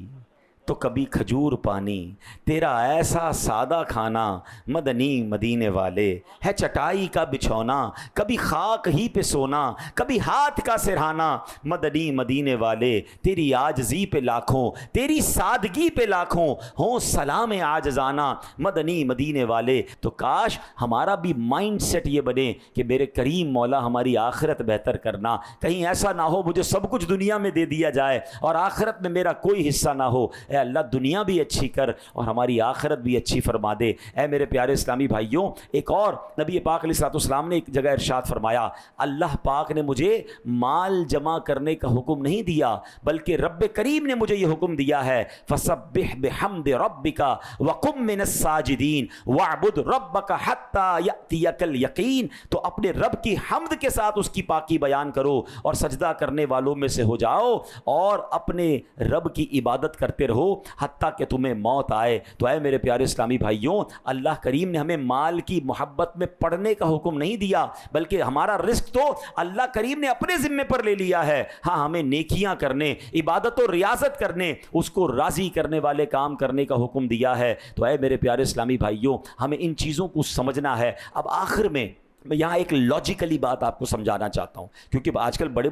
تو کبھی کھجور پانی، تیرا ایسا سادہ کھانا مدنی مدینے والے، ہے چٹائی کا بچھونا کبھی خاک ہی پہ سونا، کبھی ہاتھ کا سرہانا مدنی مدینے والے، تیری عاجزی پہ لاکھوں تیری سادگی پہ لاکھوں ہوں سلام عاجزانہ مدنی مدینے والے۔ تو کاش ہمارا بھی مائنڈ سیٹ یہ بنے کہ میرے کریم مولا ہماری آخرت بہتر کرنا، کہیں ایسا نہ ہو مجھے سب کچھ دنیا میں دے دیا جائے اور آخرت میں میرا کوئی حصہ نہ ہو۔ اے اللہ دنیا بھی اچھی کر اور ہماری آخرت بھی اچھی فرما دے۔ اے میرے پیارے اسلامی بھائیوں، ایک اور نبی پاک علیہ الصلوۃ والسلام نے ایک جگہ ارشاد فرمایا، اللہ پاک نے مجھے مال جمع کرنے کا حکم نہیں دیا بلکہ رب کریم نے مجھے یہ حکم دیا ہے، فسبح بحمد ربک وقم من الساجدین واعبد ربک حتی یأتیک الیقین۔ تو اپنے رب کی حمد کے ساتھ اس کی پاکی بیان کرو اور سجدہ کرنے والوں میں سے ہو جاؤ اور اپنے رب کی عبادت کرتے رہو حتیٰ کہ تمہیں موت آئے۔ تو اے میرے پیارے اسلامی بھائیوں، اللہ کریم نے ہمیں مال کی محبت میں پڑنے کا حکم نہیں دیا بلکہ ہمارا رزق تو اللہ کریم نے اپنے ذمے پر لے لیا ہے۔ ہاں ہمیں نیکیاں کرنے، عبادت و ریاضت کرنے، اس کو راضی کرنے والے کام کرنے کا حکم دیا ہے۔ تو اے میرے پیارے اسلامی بھائیوں، ہمیں ان چیزوں کو سمجھنا ہے۔ اب آخر میں یہاں ایک لاجیکلی بات آپ کو سمجھانا چاہتا ہوں، کیونکہ آج کل بڑے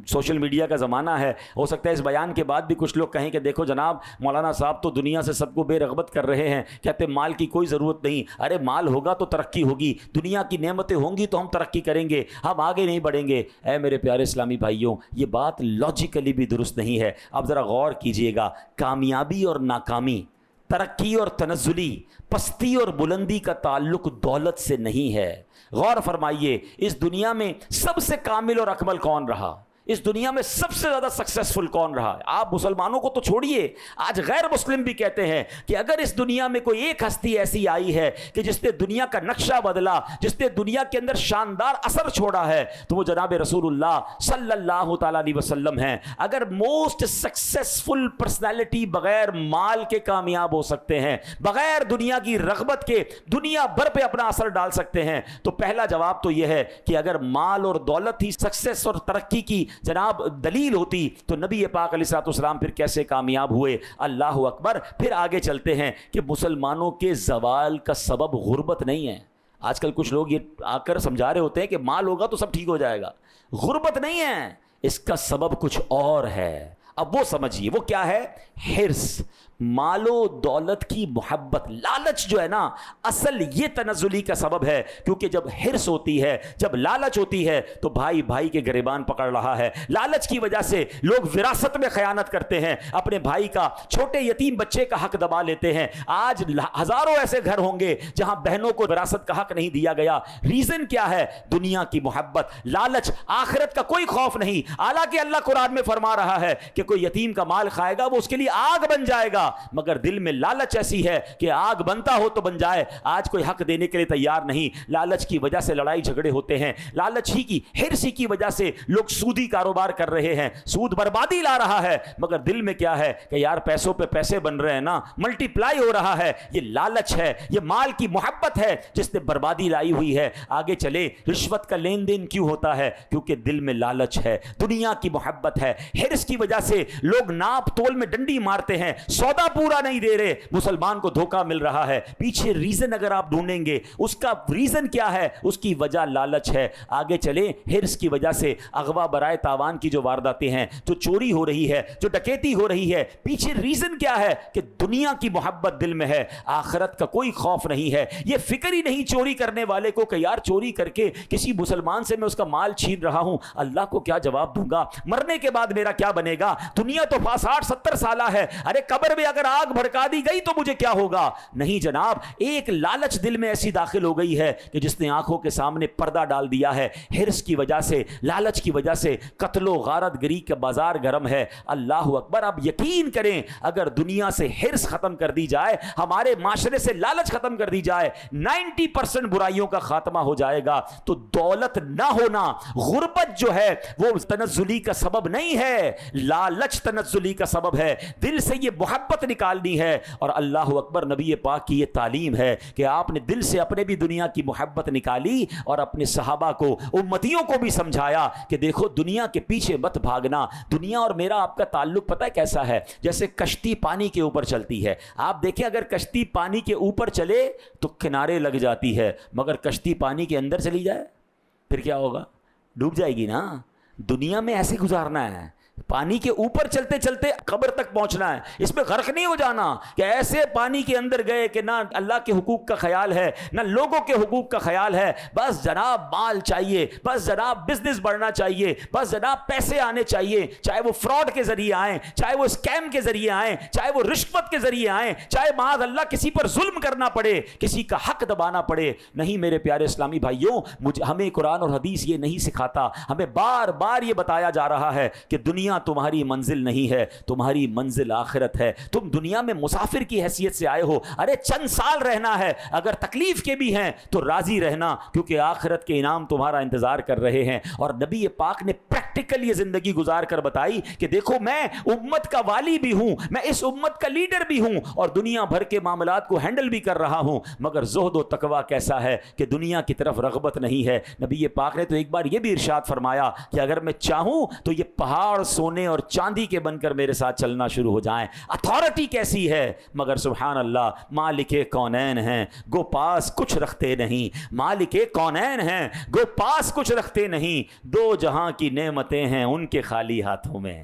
سوشل میڈیا کا زمانہ ہے، ہو سکتا ہے اس بیان کے بعد بھی کچھ لوگ کہیں کہ دیکھو جناب مولانا صاحب تو دنیا سے سب کو بے رغبت کر رہے ہیں، کہتے مال کی کوئی ضرورت نہیں۔ ارے مال ہوگا تو ترقی ہوگی، دنیا کی نعمتیں ہوں گی تو ہم ترقی کریں گے، ہم آگے نہیں بڑھیں گے۔ اے میرے پیارے اسلامی بھائیوں، یہ بات لاجیکلی بھی درست نہیں ہے۔ اب ذرا غور کیجئے گا، کامیابی اور ناکامی، ترقی اور تنزلی، پستی اور بلندی کا تعلق دولت سے نہیں ہے۔ غور فرمائیے، اس دنیا میں سب سے کامل اور اکمل کون رہا؟ اس دنیا میں سب سے زیادہ سکسیسفل کون رہا؟ آپ مسلمانوں کو تو چھوڑیے، آج غیر مسلم بھی کہتے ہیں کہ اگر اس دنیا میں کوئی ایک ہستی ایسی آئی ہے کہ جس نے دنیا کا نقشہ بدلا، جس نے دنیا کے اندر شاندار اثر چھوڑا ہے، تو وہ جناب رسول اللہ صلی اللہ تعالیٰ علیہ وسلم ہیں۔ اگر موسٹ سکسیسفل پرسنالٹی بغیر مال کے کامیاب ہو سکتے ہیں، بغیر دنیا کی رغبت کے دنیا بھر پہ اپنا اثر ڈال سکتے ہیں، تو پہلا جواب تو یہ ہے کہ اگر مال اور دولت ہی سکسیس اور ترقی کی جناب دلیل ہوتی تو نبی پاک علیہ الصلوۃ والسلام پھر کیسے کامیاب ہوئے؟ اللہ اکبر۔ پھر آگے چلتے ہیں کہ مسلمانوں کے زوال کا سبب غربت نہیں ہے۔ آج کل کچھ لوگ یہ آ کر سمجھا رہے ہوتے ہیں کہ مال ہوگا تو سب ٹھیک ہو جائے گا، غربت نہیں ہے، اس کا سبب کچھ اور ہے۔ اب وہ سمجھیے وہ کیا ہے؟ حرص، مال و دولت کی محبت، لالچ جو ہے نا، اصل یہ تنزلی کا سبب ہے، کیونکہ جب حرص ہوتی ہے، جب لالچ ہوتی ہے تو بھائی بھائی کے گریبان پکڑ رہا ہے۔ لالچ کی وجہ سے لوگ وراثت میں خیانت کرتے ہیں، اپنے بھائی کا، چھوٹے یتیم بچے کا حق دبا لیتے ہیں۔ آج ہزاروں ایسے گھر ہوں گے جہاں بہنوں کو وراثت کا حق نہیں دیا گیا۔ ریزن کیا ہے؟ دنیا کی محبت، لالچ، آخرت کا کوئی خوف نہیں۔ حالانکہ اللہ قرآن میں فرما رہا ہے کہ کوئی یتیم کا مال کھائے گا وہ اس کے لیے آگ بن جائے گا، مگر دل میں لالچ ایسی ہے کہ آگ بنتا ہو تو بن جائے۔ آج کوئی حق دینے کے لیے تیار نہیں، لالچ کی وجہ سے لڑائی جھگڑے ہوتے ہیں، لالچ ہی کی، حرص ہی کی وجہ سے لوگ سودی کاروبار کر رہے ہیں، سود بربادی لا رہا ہے، مگر دل میں کیا ہے کہ یار پیسوں پہ پیسے بن رہے ہیں نا، ملٹی پلائی ہو رہا ہے۔ یہ لالچ ہے، یہ مال کی محبت ہے جس نے بربادی لائی ہوئی ہے۔ آگے چلے، رشوت کا لین دین کیوں ہوتا ہے؟ کیونکہ دل میں لالچ ہے، دنیا کی محبت ہے۔ حرص کی وجہ سے لوگ ناپ تول میں ڈنڈی مارتے ہیں، سودا پورا نہیں دے رہے، مسلمان کو دھوکہ مل رہا ہے۔ پیچھے ریزن اگر آپ ڈھونڈیں گے، اس کا ریزن کیا ہے؟ اس کی وجہ لالچ ہے۔ آگے چلیں، حرص کی وجہ سے اغوا برائے تاوان کی جو وارداتیں ہیں، جو چوری ہو رہی ہے، جو ڈکیتی ہو رہی ہے، پیچھے ریزن کیا ہے؟ کہ دنیا کی محبت دل میں ہے، آخرت کا کوئی خوف نہیں ہے۔ یہ فکر ہی نہیں چوری کرنے والے کو کہ یار چوری کر کے کسی مسلمان سے میں اس کا مال چھین رہا ہوں، اللہ کو کیا جواب دوں گا؟ مرنے کے بعد میرا کیا بنے گا؟ دنیا تو 60-70 سالہ ہے، ارے قبر میں اگر آگ بھڑکا دی گئی تو مجھے کیا ہوگا؟ نہیں جناب، ایک لالچ دل میں ایسی داخل ہو گئی ہے کہ جس نے آنکھوں کے سامنے پردہ ڈال دیا ہے، حرص کی وجہ سے، لالچ کی وجہ سے قتل و غارت گری کا بازار گرم ہے۔ اللہ اکبر! اب یقین کریں، اگر دنیا سے حرص ختم کر دی جائے، ہمارے معاشرے سے لالچ ختم کر دی جائے، 90% برائیوں کا خاتمہ ہو جائے گا۔ تو دولت نہ ہونا، غربت جو ہے وہ تنزلی کا سبب نہیں ہے، لالچ تنزلی کا سبب ہے۔ دل سے یہ محبت نکالنی ہے، اور اللہ اکبر، نبی پاک کی یہ تعلیم ہے کہ آپ نے دل سے اپنے بھی دنیا کی محبت نکالی اور اپنے صحابہ کو، امتیوں کو بھی سمجھایا کہ دیکھو دنیا کے پیچھے مت بھاگنا۔ دنیا اور میرا آپ کا تعلق پتہ ہے کیسا ہے؟ جیسے کشتی پانی کے اوپر چلتی ہے، آپ دیکھیں اگر کشتی پانی کے اوپر چلے تو کنارے لگ جاتی ہے، مگر کشتی پانی کے اندر چلی جائے پھر کیا ہوگا؟ ڈوب جائے گی نا۔ دنیا میں ایسے گزارنا ہے، پانی کے اوپر چلتے چلتے قبر تک پہنچنا ہے، اس میں غرق نہیں ہو جانا کہ ایسے پانی کے اندر گئے کہ نہ اللہ کے حقوق کا خیال ہے نہ لوگوں کے حقوق کا خیال ہے، بس جناب مال چاہیے، بس جناب بزنس بڑھنا چاہیے، بس جناب پیسے آنے چاہیے، چاہے وہ فراڈ کے ذریعے آئیں، چاہے وہ اسکیم کے ذریعے آئیں، چاہے وہ رشوت کے ذریعے آئیں، چاہے معاذ اللہ کسی پر ظلم کرنا پڑے، کسی کا حق دبانا پڑے۔ نہیں میرے پیارے اسلامی بھائیوں، ہمیں قرآن اور حدیث یہ نہیں سکھاتا، ہمیں بار بار یہ بتایا جا رہا ہے کہ دنیا تمہاری منزل نہیں ہے، تمہاری منزل آخرت ہے۔ تم دنیا میں مسافر کی حیثیت سے آئے ہو، ارے چند سال رہنا ہے، اگر تکلیف کے بھی ہیں تو راضی رہنا، کیونکہ آخرت کے انعام تمہارا انتظار کر رہے ہیں۔ اور نبی پاک نے پریکٹیکل یہ زندگی گزار کر بتائی کہ دیکھو میں امت کا والی بھی ہوں، میں اس امت کا لیڈر بھی ہوں، اور دنیا بھر کے معاملات کو ہینڈل بھی کر رہا ہوں، مگر زہد و تقویٰ کیسا ہے کہ دنیا کی طرف رغبت نہیں ہے۔ نبی پاک نے تو ایک بار یہ بھی ارشاد فرمایا کہ اگر میں چاہوں تو یہ پہاڑ سونے اور چاندی کے بن کر میرے ساتھ چلنا شروع ہو جائیں۔ اتھارٹی کیسی ہے، مگر سبحان اللہ مالک کونین ہیں گو پاس کچھ رکھتے نہیں، مالک کونین ہیں گو پاس کچھ رکھتے نہیں، دو جہاں کی نعمتیں ہیں ان کے خالی ہاتھوں میں۔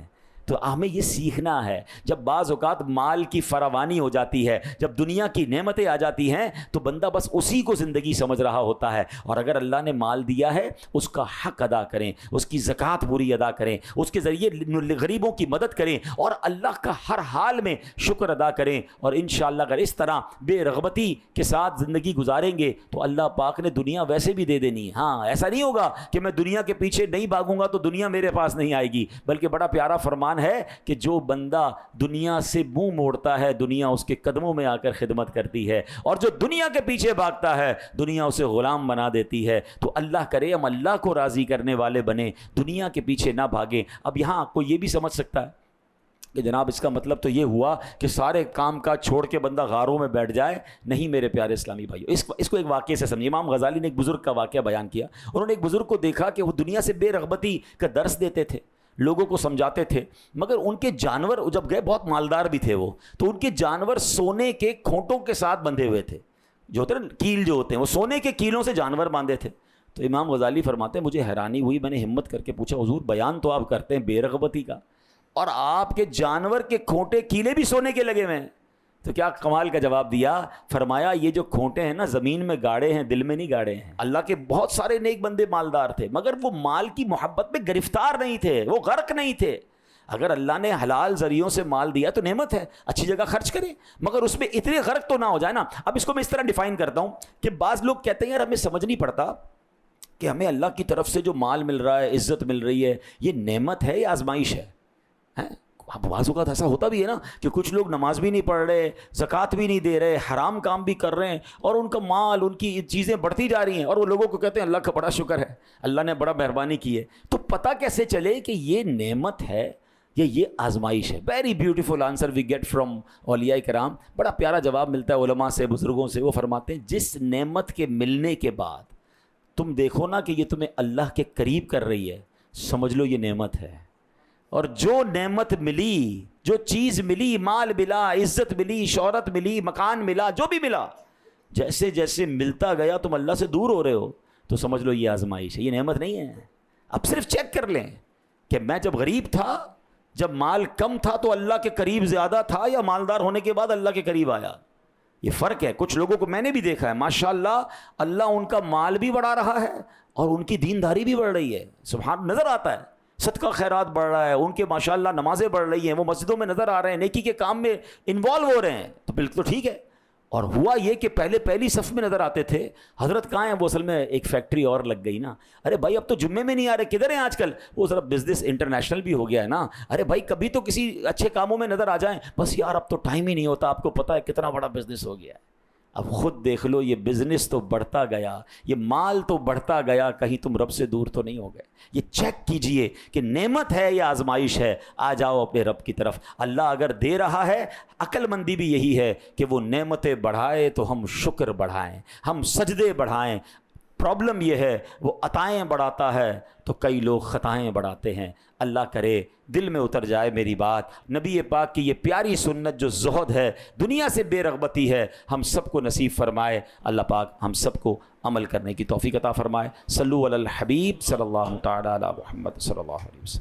تو ہمیں یہ سیکھنا ہے، جب بعض اوقات مال کی فراوانی ہو جاتی ہے، جب دنیا کی نعمتیں آ جاتی ہیں تو بندہ بس اسی کو زندگی سمجھ رہا ہوتا ہے، اور اگر اللہ نے مال دیا ہے اس کا حق ادا کریں، اس کی زکوٰۃ پوری ادا کریں، اس کے ذریعے غریبوں کی مدد کریں، اور اللہ کا ہر حال میں شکر ادا کریں، اور انشاءاللہ اگر اس طرح بے رغبتی کے ساتھ زندگی گزاریں گے تو اللہ پاک نے دنیا ویسے بھی دے دینی ہے۔ ہاں ایسا نہیں ہوگا کہ میں دنیا کے پیچھے نہیں بھاگوں گا تو دنیا میرے پاس نہیں آئے گی، بلکہ بڑا پیارا فرمان ہے کہ جو بندہ دنیا سے منہ موڑتا ہے دنیا اس کے قدموں میں آ کر خدمت کرتی ہے، اور جو دنیا کے پیچھے بھاگتا ہے دنیا اسے غلام بنا دیتی ہے۔ تو اللہ کرے ہم اللہ کو راضی کرنے والے بنیں، دنیا کے پیچھے نہ بھاگیں۔ اب یہاں کوئی یہ بھی سمجھ سکتا ہے کہ جناب اس کا مطلب تو یہ ہوا کہ سارے کام کا چھوڑ کے بندہ غاروں میں بیٹھ جائے۔ نہیں میرے پیارے اسلامی بھائیو، اس کو ایک واقعے سے سمجھیے۔ امام غزالی نے ایک بزرگ کا واقعہ بیان کیا۔ انہوں نے ایک بزرگ کو دیکھا کہ وہ دنیا سے بے رغبتی کا درس دیتے تھے، لوگوں کو سمجھاتے تھے، مگر ان کے جانور جب گئے، بہت مالدار بھی تھے وہ، تو ان کے جانور سونے کے کھونٹوں کے ساتھ بندھے ہوئے تھے، جو ہوتے ہیں کیل جو ہوتے ہیں، وہ سونے کے کیلوں سے جانور باندھے تھے۔ تو امام غزالی فرماتے ہیں مجھے حیرانی ہوئی، میں نے ہمت کر کے پوچھا حضور بیان تو آپ کرتے ہیں بے رغبتی کا، اور آپ کے جانور کے کھونٹے کیلے بھی سونے کے لگے ہوئے ہیں؟ تو کیا کمال کا جواب دیا، فرمایا یہ جو کھونٹے ہیں نا زمین میں گاڑے ہیں، دل میں نہیں گاڑے ہیں۔ اللہ کے بہت سارے نیک بندے مالدار تھے، مگر وہ مال کی محبت میں گرفتار نہیں تھے، وہ غرق نہیں تھے۔ اگر اللہ نے حلال ذریعوں سے مال دیا تو نعمت ہے، اچھی جگہ خرچ کریں، مگر اس میں اتنے غرق تو نہ ہو جائے نا۔ اب اس کو میں اس طرح ڈیفائن کرتا ہوں کہ بعض لوگ کہتے ہیں یار ہمیں سمجھ نہیں پڑتا کہ ہمیں اللہ کی طرف سے جو مال مل رہا ہے، عزت مل رہی ہے، یہ نعمت ہے یا آزمائش ہے؟ اب بعض اوقات ایسا ہوتا بھی ہے نا کہ کچھ لوگ نماز بھی نہیں پڑھ رہے، زکوٰۃ بھی نہیں دے رہے، حرام کام بھی کر رہے ہیں، اور ان کا مال، ان کی چیزیں بڑھتی جا رہی ہیں، اور وہ لوگوں کو کہتے ہیں اللہ کا بڑا شکر ہے، اللہ نے بڑا مہربانی کی ہے۔ تو پتہ کیسے چلے کہ یہ نعمت ہے یا یہ آزمائش ہے؟ Very beautiful answer we get from اولیاء کرام۔ بڑا پیارا جواب ملتا ہے علماء سے، بزرگوں سے۔ وہ فرماتے ہیں جس نعمت کے ملنے کے بعد تم دیکھو نا کہ یہ تمہیں اللہ کے قریب کر رہی ہے، سمجھ لو یہ نعمت ہے۔ اور جو نعمت ملی، جو چیز ملی، مال ملا، عزت ملی، شہرت ملی، مکان ملا، جو بھی ملا، جیسے جیسے ملتا گیا تم اللہ سے دور ہو رہے ہو، تو سمجھ لو یہ آزمائش ہے، یہ نعمت نہیں ہے۔ اب صرف چیک کر لیں کہ میں جب غریب تھا، جب مال کم تھا تو اللہ کے قریب زیادہ تھا، یا مالدار ہونے کے بعد اللہ کے قریب آیا؟ یہ فرق ہے۔ کچھ لوگوں کو میں نے بھی دیکھا ہے ماشاءاللہ، اللہ ان کا مال بھی بڑھا رہا ہے اور ان کی دینداری بھی بڑھ رہی ہے، سبحان، نظر آتا ہے۔ صدقہ خیرات بڑھ رہا ہے، ان کے ماشاءاللہ نمازیں بڑھ رہی ہیں، وہ مسجدوں میں نظر آ رہے ہیں، نیکی کے کام میں انوالو ہو رہے ہیں، تو بالکل ٹھیک ہے۔ اور ہوا یہ کہ پہلی صف میں نظر آتے تھے، حضرت کہاں ہیں؟ وہ اصل میں ایک فیکٹری اور لگ گئی نا۔ ارے بھائی اب تو جمعے میں نہیں آ رہے، کدھر ہیں آج کل؟ وہ ذرا بزنس انٹرنیشنل بھی ہو گیا ہے نا۔ ارے بھائی کبھی تو کسی اچھے کاموں میں نظر آ جائیں۔ بس یار اب تو ٹائم ہی نہیں ہوتا، آپ کو پتہ ہے کتنا بڑا بزنس ہو گیا ہے۔ اب خود دیکھ لو، یہ بزنس تو بڑھتا گیا، یہ مال تو بڑھتا گیا، کہیں تم رب سے دور تو نہیں ہو گئے؟ یہ چیک کیجئے کہ نعمت ہے یا آزمائش ہے۔ آ جاؤ اپنے رب کی طرف۔ اللہ اگر دے رہا ہے، عقل مندی بھی یہی ہے کہ وہ نعمتیں بڑھائے تو ہم شکر بڑھائیں، ہم سجدے بڑھائیں۔ پرابلم یہ ہے وہ عطائیں بڑھاتا ہے تو کئی لوگ خطائیں بڑھاتے ہیں۔ اللہ کرے دل میں اتر جائے میری بات، نبی پاک کی یہ پیاری سنت جو زہد ہے، دنیا سے بے رغبتی ہے، ہم سب کو نصیب فرمائے۔ اللہ پاک ہم سب کو عمل کرنے کی توفیق عطا فرمائے۔ صلو علی الحبیب صلی اللہ تعالی علی محمد صلی اللہ علیہ وسلم۔